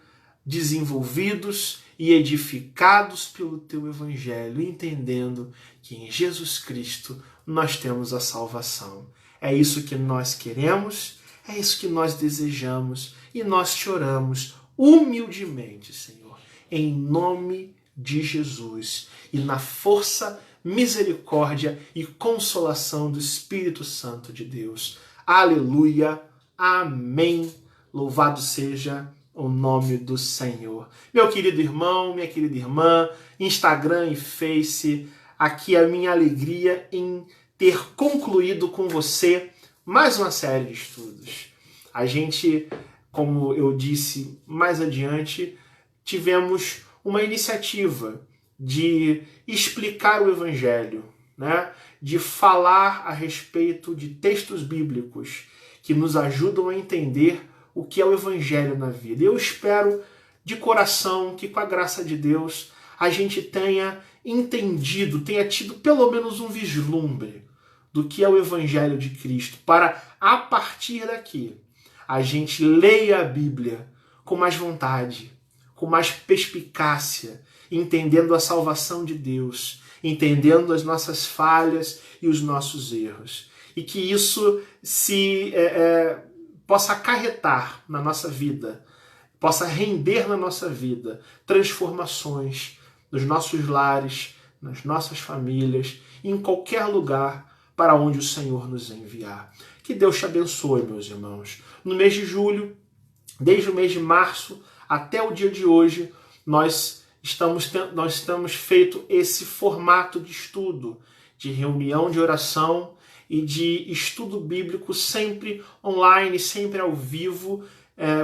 desenvolvidos e edificados pelo Teu Evangelho, entendendo que em Jesus Cristo nós temos a salvação. É isso que nós queremos, é isso que nós desejamos e nós Te oramos humildemente, Senhor, em nome de Jesus e na força, misericórdia e consolação do Espírito Santo de Deus. Aleluia, amém. Louvado seja o nome do Senhor. Meu querido irmão, minha querida irmã, Instagram e Face, aqui a minha alegria em ter concluído com você mais uma série de estudos. A gente, como eu disse mais adiante, tivemos uma iniciativa de explicar o Evangelho, né? De falar a respeito de textos bíblicos que nos ajudam a entender o que é o Evangelho na vida. Eu espero de coração que, com a graça de Deus, a gente tenha entendido, tenha tido pelo menos um vislumbre do que é o Evangelho de Cristo, para, a partir daqui, a gente leia a Bíblia com mais vontade, com mais perspicácia, entendendo a salvação de Deus, entendendo as nossas falhas e os nossos erros. E que isso possa acarretar na nossa vida, possa render na nossa vida transformações nos nossos lares, nas nossas famílias, em qualquer lugar para onde o Senhor nos enviar. Que Deus te abençoe, meus irmãos. No mês de julho, desde o mês de março até o dia de hoje, nós estamos feito esse formato de estudo, de reunião de oração e de estudo bíblico, sempre online, sempre ao vivo,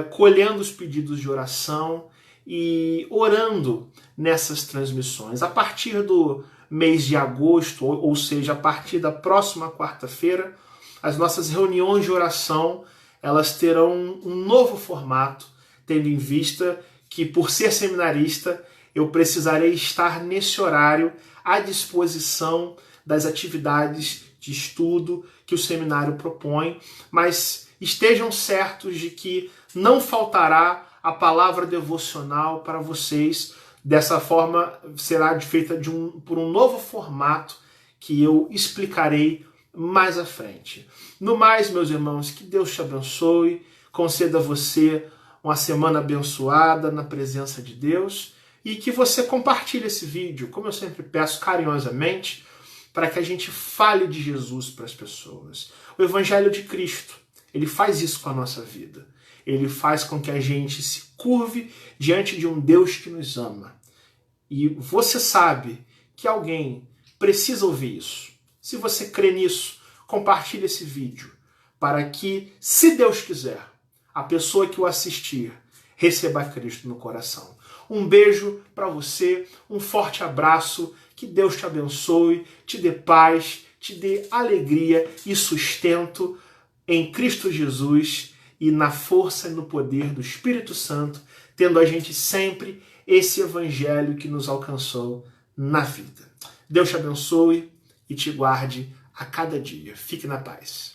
colhendo os pedidos de oração e orando nessas transmissões. A partir do mês de agosto, ou seja, a partir da próxima quarta-feira, as nossas reuniões de oração, elas terão um novo formato, tendo em vista que, por ser seminarista, eu precisarei estar nesse horário à disposição das atividades de estudo que o seminário propõe, mas estejam certos de que não faltará a palavra devocional para vocês. Dessa forma, será feita por um novo formato que eu explicarei mais à frente. No mais, meus irmãos, que Deus te abençoe, conceda a você uma semana abençoada na presença de Deus e que você compartilhe esse vídeo, como eu sempre peço carinhosamente, para que a gente fale de Jesus para as pessoas. O Evangelho de Cristo, ele faz isso com a nossa vida. Ele faz com que a gente se curve diante de um Deus que nos ama. E você sabe que alguém precisa ouvir isso. Se você crê nisso, compartilhe esse vídeo para que, se Deus quiser, a pessoa que o assistir receba Cristo no coração. Um beijo para você, um forte abraço, que Deus te abençoe, te dê paz, te dê alegria e sustento em Cristo Jesus e na força e no poder do Espírito Santo, tendo a gente sempre esse evangelho que nos alcançou na vida. Deus te abençoe e te guarde a cada dia. Fique na paz.